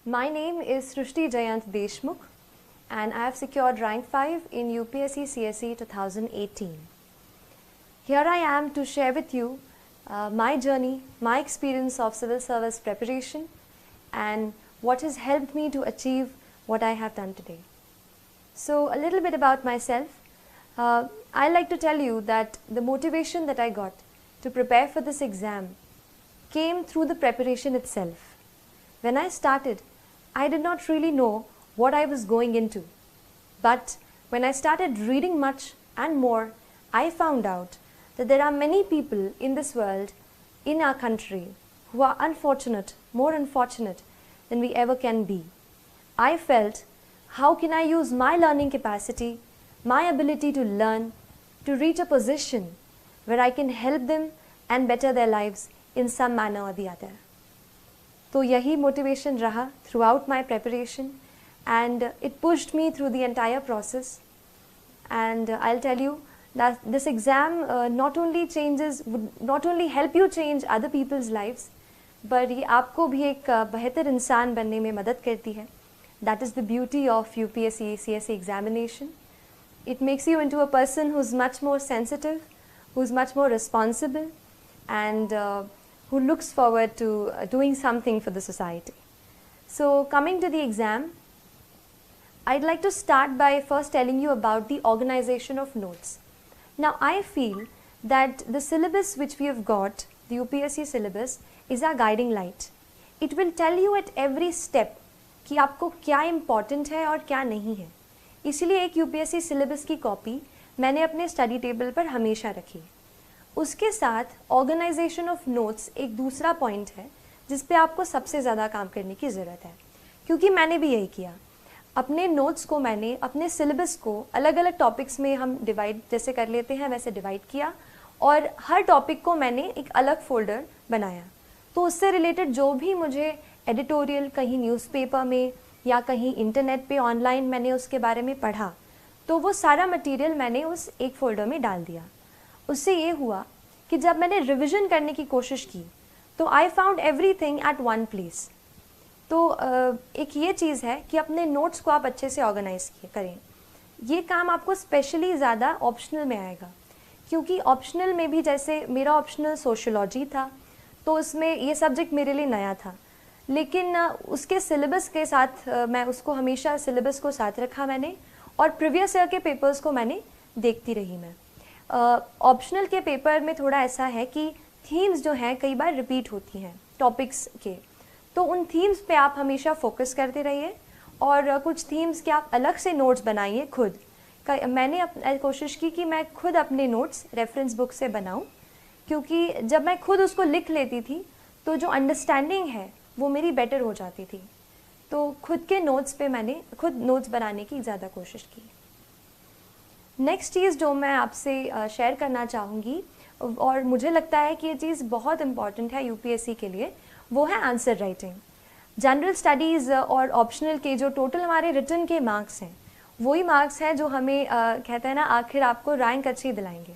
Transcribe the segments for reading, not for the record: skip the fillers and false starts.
My name is Srushti Jayant Deshmukh and I have secured rank 5 in UPSC CSE 2018. Here I am to share with you my journey, my experience of civil service preparation and what has helped me to achieve what I have done today. So a little bit about myself. I like to tell you that the motivation that I got to prepare for this exam came through the preparation itself. When I started, I did not really know what I was going into. But when I started reading much and more, I found out that there are many people in this world, in our country, who are unfortunate, more unfortunate than we ever can be. I felt, how can I use my learning capacity, my ability to learn, to reach a position where I can help them and better their lives in some manner or the other. तो यही motivation रहा throughout my preparation and it pushed me through the entire process. And I'll tell you that this exam not only help you change other people's lives, but ये आपको भी एक बेहतर इंसान बनने में मदद करती है. That is the beauty of UPSC CSE examination. It makes you into a person who's much more sensitive, who's much more responsible, and who looks forward to doing something for the society. So coming to the exam, I'd like to start by first telling you about the organization of notes. Now I feel that the syllabus which we have got, the UPSC syllabus, is our guiding light. It will tell you at every step कि आपको क्या important है और क्या नहीं है. इसलिए एक UPSC syllabus की कॉपी मैंने अपने स्टडी टेबल पर हमेशा रखी. उसके साथ ऑर्गेनाइजेशन ऑफ नोट्स एक दूसरा पॉइंट है जिस पे आपको सबसे ज़्यादा काम करने की ज़रूरत है, क्योंकि मैंने भी यही किया. अपने नोट्स को मैंने अपने सिलेबस को अलग अलग टॉपिक्स में हम डिवाइड जैसे कर लेते हैं वैसे डिवाइड किया और हर टॉपिक को मैंने एक अलग फोल्डर बनाया. तो उससे रिलेटेड जो भी मुझे एडिटोरियल कहीं न्यूज़पेपर में या कहीं इंटरनेट पे ऑनलाइन मैंने उसके बारे में पढ़ा, तो वो सारा मटेरियल मैंने उस एक फ़ोल्डर में डाल दिया. उससे ये हुआ कि जब मैंने रिवीजन करने की कोशिश की तो I found everything at one place. तो एक ये चीज़ है कि अपने नोट्स को आप अच्छे से ऑर्गेनाइज करें. ये काम आपको स्पेशली ज़्यादा ऑप्शनल में आएगा, क्योंकि ऑप्शनल में भी जैसे मेरा ऑप्शनल सोशियोलॉजी था तो उसमें ये सब्जेक्ट मेरे लिए नया था, लेकिन उसके सिलेबस के साथ मैं उसको हमेशा सिलेबस को साथ रखा मैंने और प्रीवियस ईयर के पेपर्स को मैंने देखती रही. मैं ऑप्शनल के पेपर में थोड़ा ऐसा है कि थीम्स जो हैं कई बार रिपीट होती हैं टॉपिक्स के, तो उन थीम्स पे आप हमेशा फोकस करते रहिए और कुछ थीम्स के आप अलग से नोट्स बनाइए खुद. मैंने कोशिश की कि मैं खुद अपने नोट्स रेफरेंस बुक से बनाऊं, क्योंकि जब मैं खुद उसको लिख लेती थी तो जो अंडरस्टैंडिंग है वो मेरी बेटर हो जाती थी. तो खुद के नोट्स पे मैंने खुद नोट्स बनाने की ज़्यादा कोशिश की. नेक्स्ट चीज़ जो मैं आपसे शेयर करना चाहूँगी और मुझे लगता है कि ये चीज़ बहुत इम्पॉर्टेंट है यूपीएससी के लिए, वो है आंसर राइटिंग. जनरल स्टडीज़ और ऑप्शनल के जो टोटल हमारे रिटन के मार्क्स हैं वही मार्क्स हैं जो हमें कहते हैं ना आखिर आपको रैंक अच्छी दिलाएंगे.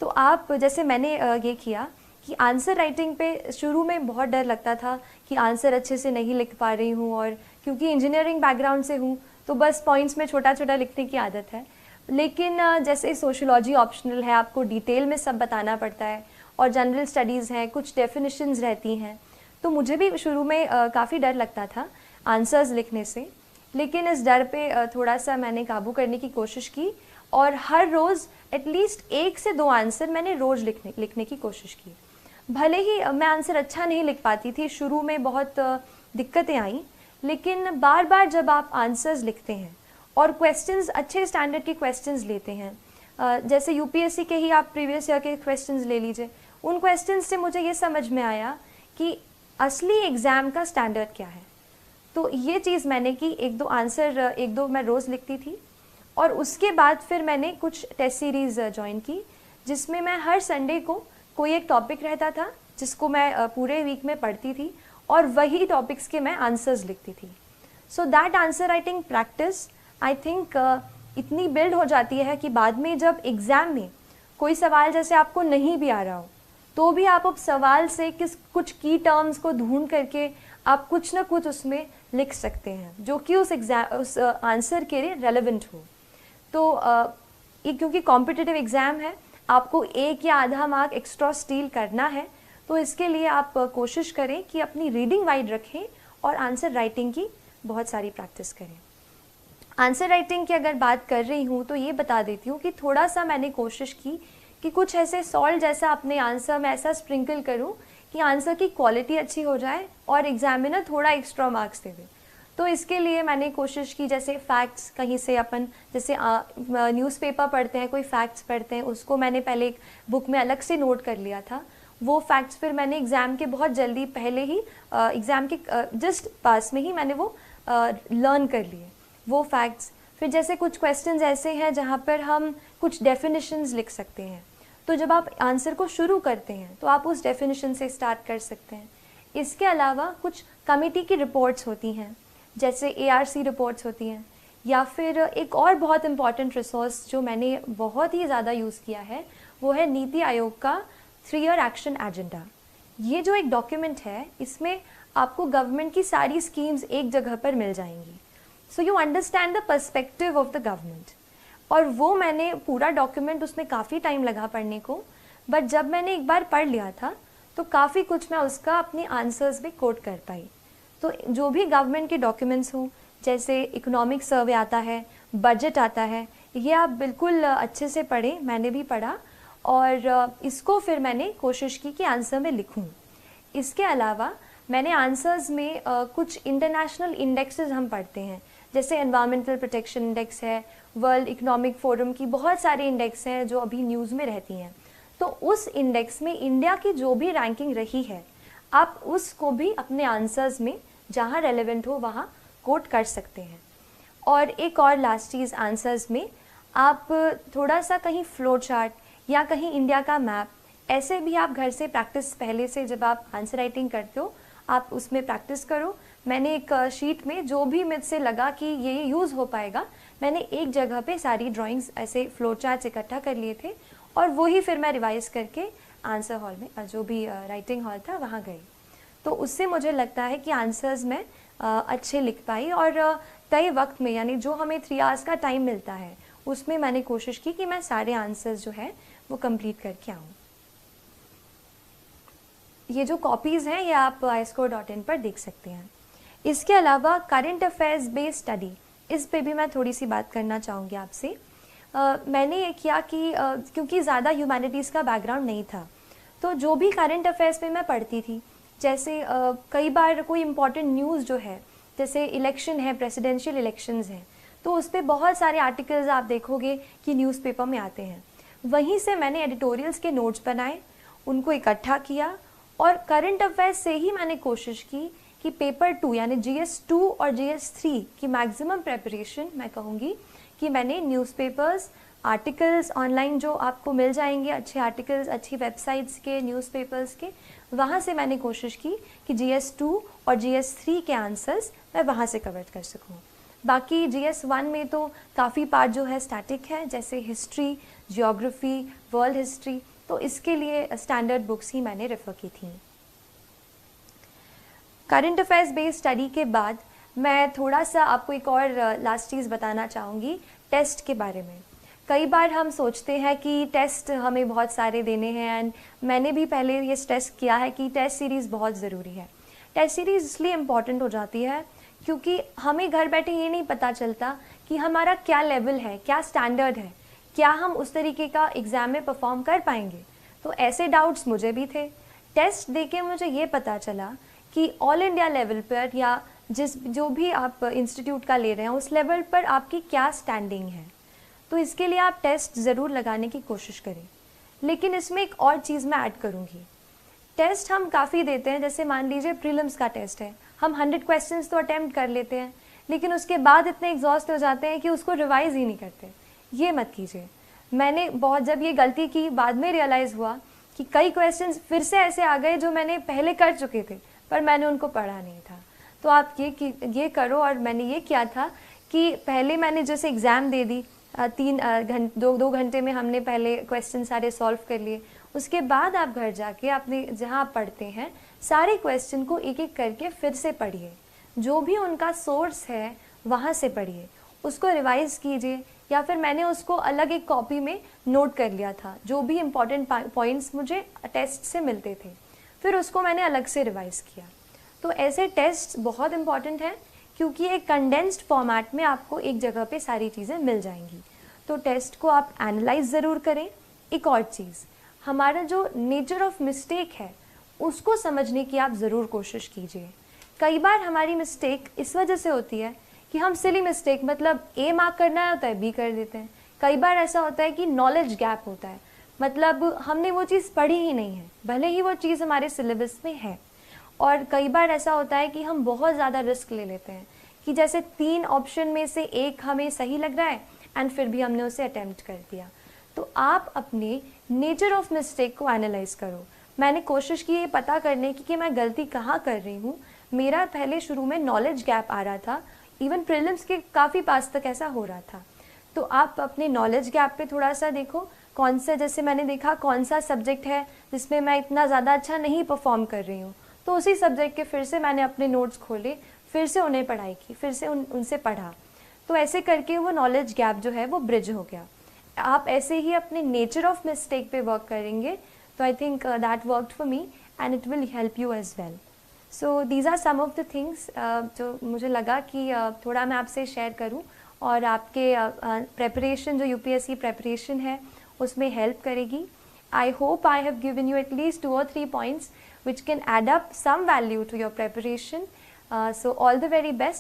तो आप जैसे मैंने ये किया कि आंसर राइटिंग पे शुरू में बहुत डर लगता था कि आंसर अच्छे से नहीं लिख पा रही हूँ, और क्योंकि इंजीनियरिंग बैकग्राउंड से हूँ तो बस पॉइंट्स में छोटा छोटा लिखने की आदत है. लेकिन जैसे सोशियोलॉजी ऑप्शनल है, आपको डिटेल में सब बताना पड़ता है, और जनरल स्टडीज़ हैं, कुछ डेफिनेशंस रहती हैं, तो मुझे भी शुरू में काफ़ी डर लगता था आंसर्स लिखने से. लेकिन इस डर पे थोड़ा सा मैंने काबू करने की कोशिश की और हर रोज़ एटलीस्ट 1 से 2 आंसर मैंने रोज़ लिखने की कोशिश की. भले ही मैं आंसर अच्छा नहीं लिख पाती थी, शुरू में बहुत दिक्कतें आई, लेकिन बार बार जब आप आंसर्स लिखते हैं और क्वेश्चंस अच्छे स्टैंडर्ड के क्वेश्चंस लेते हैं, जैसे यूपीएससी के ही आप प्रीवियस ईयर के क्वेश्चंस ले लीजिए, उन क्वेश्चंस से मुझे ये समझ में आया कि असली एग्ज़ाम का स्टैंडर्ड क्या है. तो ये चीज़ मैंने की, 1-2 मैं रोज़ लिखती थी. और उसके बाद फिर मैंने कुछ टेस्ट सीरीज़ ज्वाइन की जिसमें मैं हर संडे को कोई एक टॉपिक रहता था जिसको मैं पूरे वीक में पढ़ती थी और वही टॉपिक्स के मैं आंसर्स लिखती थी. So that answer writing practice I think इतनी बिल्ड हो जाती है कि बाद में जब एग्ज़ाम में कोई सवाल जैसे आपको नहीं भी आ रहा हो तो भी आप अब सवाल से कुछ की टर्म्स को ढूंढ करके आप कुछ ना कुछ उसमें लिख सकते हैं जो कि उस आंसर के लिए रेलेवेंट हो। तो ये क्योंकि कॉम्पिटिटिव एग्ज़ाम है, आपको 1 या आधा मार्क एक्स्ट्रा स्टील करना है, तो इसके लिए आप कोशिश करें कि अपनी रीडिंग वाइड रखें और आंसर राइटिंग की बहुत सारी प्रैक्टिस करें। आंसर राइटिंग की अगर बात कर रही हूँ तो ये बता देती हूँ कि थोड़ा सा मैंने कोशिश की कि कुछ ऐसे सॉल्ट जैसा अपने आंसर में ऐसा स्प्रिंकल करूँ कि आंसर की क्वालिटी अच्छी हो जाए और एग्जामिनर थोड़ा एक्स्ट्रा मार्क्स दे दे। तो इसके लिए मैंने कोशिश की, जैसे फैक्ट्स कहीं से अपन जैसे न्यूज़पेपर पढ़ते हैं, कोई फैक्ट्स पढ़ते हैं, उसको मैंने पहले एक बुक में अलग से नोट कर लिया था। वो फैक्ट्स फिर मैंने एग्ज़ाम के बहुत जल्दी पहले ही एग्ज़ाम के जस्ट पास में ही मैंने वो लर्न कर लिए वो फैक्ट्स। फिर जैसे कुछ क्वेश्चंस ऐसे हैं जहाँ पर हम कुछ डेफिनेशंस लिख सकते हैं, तो जब आप आंसर को शुरू करते हैं तो आप उस डेफिनेशन से स्टार्ट कर सकते हैं। इसके अलावा कुछ कमेटी की रिपोर्ट्स होती हैं, जैसे ARC रिपोर्ट्स होती हैं, या फिर एक और बहुत इम्पॉर्टेंट रिसोर्स जो मैंने बहुत ही ज़्यादा यूज़ किया है वो है नीति आयोग का 3 ईयर एक्शन एजेंडा। ये जो एक डॉक्यूमेंट है, इसमें आपको गवर्नमेंट की सारी स्कीम्स एक जगह पर मिल जाएंगी, so you understand the perspective of the government. और वो मैंने पूरा डॉक्यूमेंट, उसमें काफ़ी टाइम लगा पढ़ने को, बट जब मैंने एक बार पढ़ लिया था तो काफ़ी कुछ मैं उसका अपने आंसर्स में कोट कर पाई। तो जो भी गवर्नमेंट के डॉक्यूमेंट्स हों, जैसे इकोनॉमिक सर्वे आता है, बजट आता है, ये आप बिल्कुल अच्छे से पढ़ें, मैंने भी पढ़ा और इसको फिर मैंने कोशिश की कि आंसर में लिखूं। इसके अलावा मैंने आंसर्स में कुछ इंटरनेशनल इंडेक्सेस हम पढ़ते हैं, जैसे एनवायरमेंटल प्रोटेक्शन इंडेक्स है, वर्ल्ड इकोनॉमिक फोरम की बहुत सारे इंडेक्स हैं जो अभी न्यूज़ में रहती हैं। तो उस इंडेक्स में इंडिया की जो भी रैंकिंग रही है, आप उसको भी अपने आंसर्स में जहाँ रेलेवेंट हो वहाँ कोट कर सकते हैं। और एक और लास्ट चीज़, आंसर्स में आप थोड़ा सा कहीं फ्लो चार्ट या कहीं इंडिया का मैप, ऐसे भी आप घर से प्रैक्टिस, पहले से जब आप आंसर राइटिंग करते हो आप उसमें प्रैक्टिस करो। मैंने एक शीट में जो भी मुझसे लगा कि ये यूज़ हो पाएगा, मैंने एक जगह पे सारी ड्राइंग्स ऐसे फ्लो चार्ट्स इकट्ठा कर लिए थे और वही फिर मैं रिवाइज़ करके आंसर हॉल में, जो भी राइटिंग हॉल था, वहाँ गई। तो उससे मुझे लगता है कि आंसर्स मैं अच्छे लिख पाई और तय वक्त में, यानी जो हमें 3 आवर्स का टाइम मिलता है, उसमें मैंने कोशिश की कि मैं सारे आंसर्स जो है वो कंप्लीट करके आऊँ। ये जो कॉपीज़ हैं ये आप iscore.in पर देख सकते हैं। इसके अलावा करंट अफेयर्स बेस्ड स्टडी, इस पे भी मैं थोड़ी सी बात करना चाहूँगी आपसे। मैंने ये किया कि क्योंकि ज़्यादा ह्यूमैनिटीज़ का बैकग्राउंड नहीं था, तो जो भी करंट अफेयर्स में मैं पढ़ती थी, जैसे कई बार कोई इम्पॉर्टेंट न्यूज़ जो है, जैसे इलेक्शन है, प्रेसिडेंशियल इलेक्शंस हैं, तो उस पर बहुत सारे आर्टिकल्स आप देखोगे कि न्यूज़पेपर में आते हैं। वहीं से मैंने एडिटोरियल्स के नोट्स बनाए, उनको इकट्ठा किया और करंट अफेयर्स से ही मैंने कोशिश की कि पेपर 2 यानी GS 2 और GS 3 की मैक्सिमम प्रेपरेशन मैं कहूँगी कि मैंने न्यूज़पेपर्स, आर्टिकल्स ऑनलाइन जो आपको मिल जाएंगे, अच्छे आर्टिकल्स अच्छी वेबसाइट्स के, न्यूज़पेपर्स के, वहाँ से मैंने कोशिश की कि GS 2 और GS 3 के आंसर्स मैं वहाँ से कवर कर सकूँ। बाकी GS 1 में तो काफ़ी पार्ट जो है स्टैटिक है, जैसे हिस्ट्री, जियोग्राफी, वर्ल्ड हिस्ट्री, तो इसके लिए स्टैंडर्ड बुक्स ही मैंने रेफ़र की थी। करंट अफेयर्स बेस्ड स्टडी के बाद मैं थोड़ा सा आपको एक और लास्ट चीज़ बताना चाहूँगी टेस्ट के बारे में। कई बार हम सोचते हैं कि टेस्ट हमें बहुत सारे देने हैं, एंड मैंने भी पहले ये स्ट्रेस किया है कि टेस्ट सीरीज़ बहुत ज़रूरी है। टेस्ट सीरीज़ इसलिए इम्पॉर्टेंट हो जाती है क्योंकि हमें घर बैठे ये नहीं पता चलता कि हमारा क्या लेवल है, क्या स्टैंडर्ड है, क्या हम उस तरीके का एग्ज़ाम में परफॉर्म कर पाएंगे। तो ऐसे डाउट्स मुझे भी थे। टेस्ट देके मुझे ये पता चला कि ऑल इंडिया लेवल पर या जो भी आप इंस्टीट्यूट का ले रहे हैं उस लेवल पर आपकी क्या स्टैंडिंग है। तो इसके लिए आप टेस्ट ज़रूर लगाने की कोशिश करें। लेकिन इसमें एक और चीज़ मैं ऐड करूँगी, टेस्ट हम काफ़ी देते हैं, जैसे मान लीजिए प्रीलिम्स का टेस्ट है, हम 100 क्वेश्चंस तो अटैम्प्ट कर लेते हैं, लेकिन उसके बाद इतने एग्जॉस्ट हो जाते हैं कि उसको रिवाइज़ ही नहीं करते। ये मत कीजिए। मैंने बहुत जब ये गलती की, बाद में रियलाइज़ हुआ कि कई क्वेश्चंस फिर से ऐसे आ गए जो मैंने पहले कर चुके थे पर मैंने उनको पढ़ा नहीं था। तो आप ये करो, और मैंने ये किया था कि पहले मैंने जैसे एग्ज़ाम दे दी, 2 घंटे में हमने पहले क्वेश्चन सारे सॉल्व कर लिए। उसके बाद आप घर जाके अपने जहाँ आप पढ़ते हैं सारे क्वेश्चन को एक एक करके फिर से पढ़िए, जो भी उनका सोर्स है वहाँ से पढ़िए, उसको रिवाइज़ कीजिए, या फिर मैंने उसको अलग एक कॉपी में नोट कर लिया था, जो भी इम्पॉर्टेंट पॉइंट्स मुझे टेस्ट से मिलते थे, फिर उसको मैंने अलग से रिवाइज़ किया। तो ऐसे टेस्ट बहुत इम्पॉर्टेंट हैं, क्योंकि एक कंडेंस्ड फॉर्मेट में आपको एक जगह पे सारी चीज़ें मिल जाएंगी। तो टेस्ट को आप एनालाइज ज़रूर करें। एक और चीज़, हमारा जो नेचर ऑफ मिस्टेक है उसको समझने की आप ज़रूर कोशिश कीजिए। कई बार हमारी मिस्टेक इस वजह से होती है कि हम सिली मिस्टेक, मतलब ए मार्क करना होता है बी कर देते हैं। कई बार ऐसा होता है कि नॉलेज गैप होता है, मतलब हमने वो चीज़ पढ़ी ही नहीं है, भले ही वो चीज़ हमारे सिलेबस में है। और कई बार ऐसा होता है कि हम बहुत ज़्यादा रिस्क ले लेते हैं कि जैसे 3 ऑप्शन में से एक हमें सही लग रहा है एंड फिर भी हमने उसे अटेम्प्ट कर दिया। तो आप अपने नेचर ऑफ मिस्टेक को एनालाइज करो। मैंने कोशिश की ये पता करने की कि मैं गलती कहाँ कर रही हूँ। मेरा पहले शुरू में नॉलेज गैप आ रहा था, इवन प्रीलिम्स के काफ़ी पास तक ऐसा हो रहा था। तो आप अपने नॉलेज गैप पे थोड़ा सा देखो, कौन सा, जैसे मैंने देखा कौन सा सब्जेक्ट है जिसमें मैं इतना ज़्यादा अच्छा नहीं परफॉर्म कर रही हूँ, तो उसी सब्जेक्ट के फिर से मैंने अपने नोट्स खोले, फिर से उन्हें पढ़ाई की, फिर से उनसे पढ़ा। तो ऐसे करके वो नॉलेज गैप जो है वो ब्रिज हो गया। आप ऐसे ही अपने नेचर ऑफ मिस्टेक पे वर्क करेंगे, तो I think that worked for me and it will help you as well. So these are some of the things जो मुझे लगा कि थोड़ा मैं आपसे शेयर करूं और आपके प्रेपरेशन, जो यूपीएससी प्रेपरेशन है, उसमें हेल्प करेगी। I hope I have given you at least 2 or 3 points which can add up some value to your preparation. So all the very best.